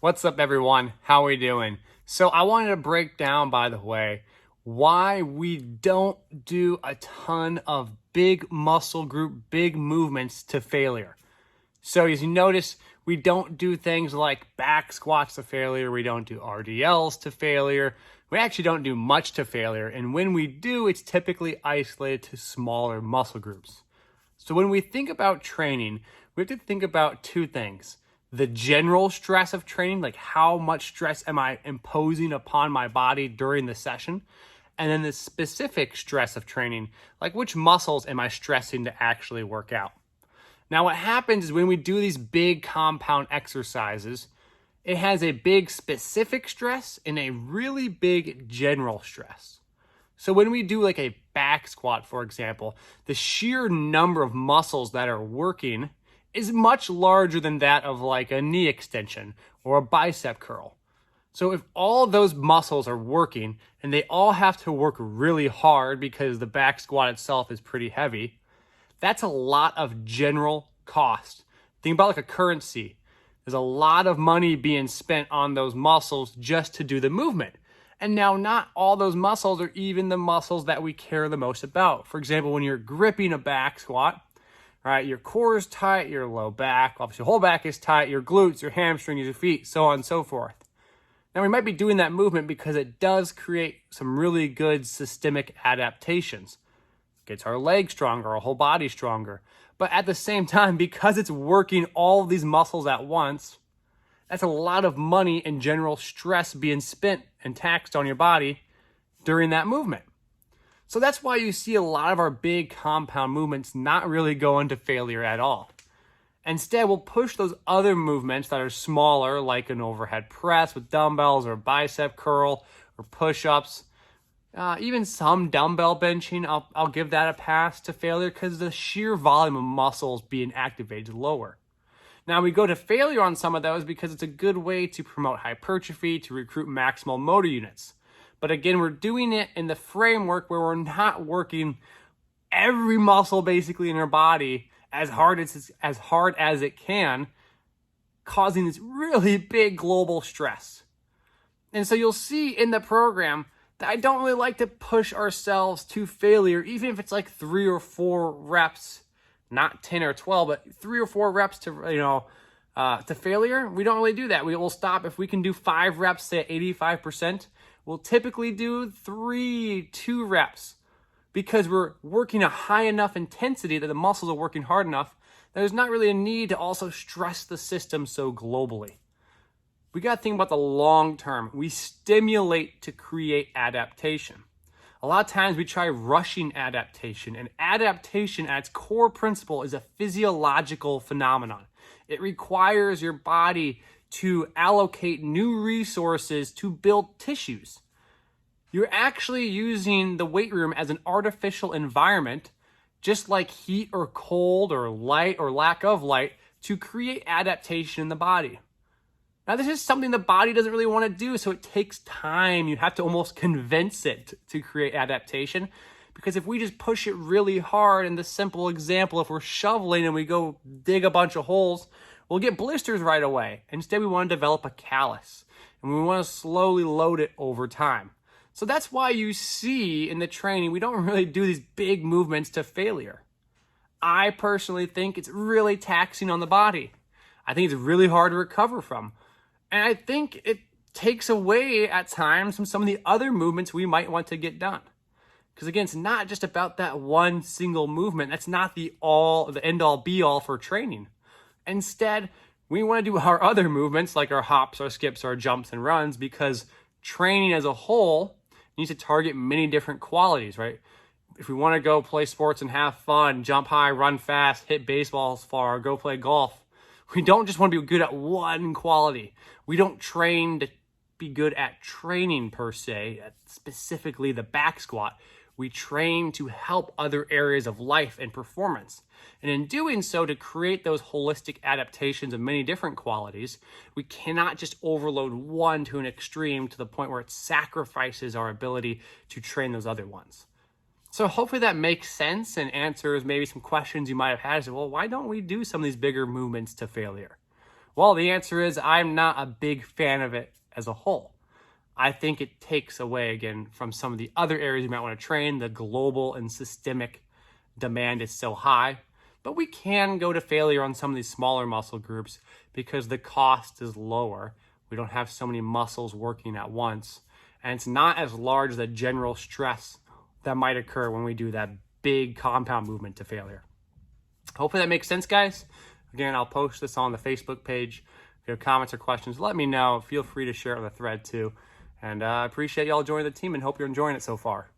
What's up, everyone? How are we doing? So I wanted to break down, by the way, why we don't do a ton of big muscle group, big movements to failure. So as you notice, we don't do things like back squats to failure. We don't do RDLs to failure. We actually don't do much to failure. And when we do, it's typically isolated to smaller muscle groups. So when we think about training, we have to think about two things. The general stress of training, like how much stress am I imposing upon my body during the session? And then the specific stress of training, like which muscles am I stressing to actually work out? Now, what happens is when we do these big compound exercises, it has a big specific stress and a really big general stress. So when we do like a back squat, for example, the sheer number of muscles that are working is much larger than that of like a knee extension or a bicep curl. So if all of those muscles are working and they all have to work really hard because the back squat itself is pretty heavy, that's a lot of general cost. Think about like a currency. There's a lot of money being spent on those muscles just to do the movement. And now not all those muscles are even the muscles that we care the most about. For example, when you're gripping a back squat, right, your core is tight, your low back, obviously your whole back is tight, your glutes, your hamstrings, your feet, so on and so forth. Now we might be doing that movement because it does create some really good systemic adaptations. Gets our legs stronger, our whole body stronger. But at the same time, because it's working all of these muscles at once, that's a lot of money and general stress being spent and taxed on your body during that movement. So that's why you see a lot of our big compound movements not really go into failure at all. Instead, we'll push those other movements that are smaller, like an overhead press with dumbbells or bicep curl or push-ups. Even some dumbbell benching, I'll give that a pass to failure because the sheer volume of muscles being activated is lower. Now we go to failure on some of those because it's a good way to promote hypertrophy, to recruit maximal motor units. But again, we're doing it in the framework where we're not working every muscle basically in our body as hard as it can, causing this really big global stress. And so you'll see in the program that I don't really like to push ourselves to failure, even if it's like 3 or 4 reps, not 10 or 12, but 3 or 4 reps to failure. We don't really do that. We will stop if we can do 5 reps, say at 85%. We'll typically do 2 reps because we're working a high enough intensity that the muscles are working hard enough. There's not really a need to also stress the system so globally. We got to think about the long term. We stimulate to create adaptation. A lot of times we try rushing adaptation, and adaptation at its core principle is a physiological phenomenon. It requires your body to allocate new resources to build tissues. You're actually using the weight room as an artificial environment, just like heat or cold or light or lack of light, to create adaptation in the body. Now, this is something the body doesn't really want to do, so it takes time. You have to almost convince it to create adaptation, because if we just push it really hard, in the simple example, if we're shoveling and we go dig a bunch of holes, we'll get blisters right away. Instead, we want to develop a callus, and we want to slowly load it over time. So that's why you see in the training, we don't really do these big movements to failure. I personally think it's really taxing on the body. I think it's really hard to recover from. And I think it takes away at times from some of the other movements we might want to get done. Because again, it's not just about that one single movement. That's not the end all be all for training. Instead, we want to do our other movements like our hops, our skips, our jumps and runs, because training as a whole needs to target many different qualities, right? If we want to go play sports and have fun, jump high, run fast, hit baseballs far, go play golf, we don't just want to be good at one quality. We don't train to be good at training per se, specifically the back squat. We train to help other areas of life and performance. And in doing so, to create those holistic adaptations of many different qualities, we cannot just overload one to an extreme to the point where it sacrifices our ability to train those other ones. So hopefully that makes sense and answers maybe some questions you might have had. So, well, why don't we do some of these bigger movements to failure? Well, the answer is I'm not a big fan of it as a whole. I think it takes away, again, from some of the other areas you might want to train. The global and systemic demand is so high, but we can go to failure on some of these smaller muscle groups because the cost is lower. We don't have so many muscles working at once, and it's not as large the general stress that might occur when we do that big compound movement to failure. Hopefully that makes sense, guys. Again, I'll post this on the Facebook page. If you have comments or questions, let me know. Feel free to share it on the thread too. And I appreciate y'all joining the team and hope you're enjoying it so far.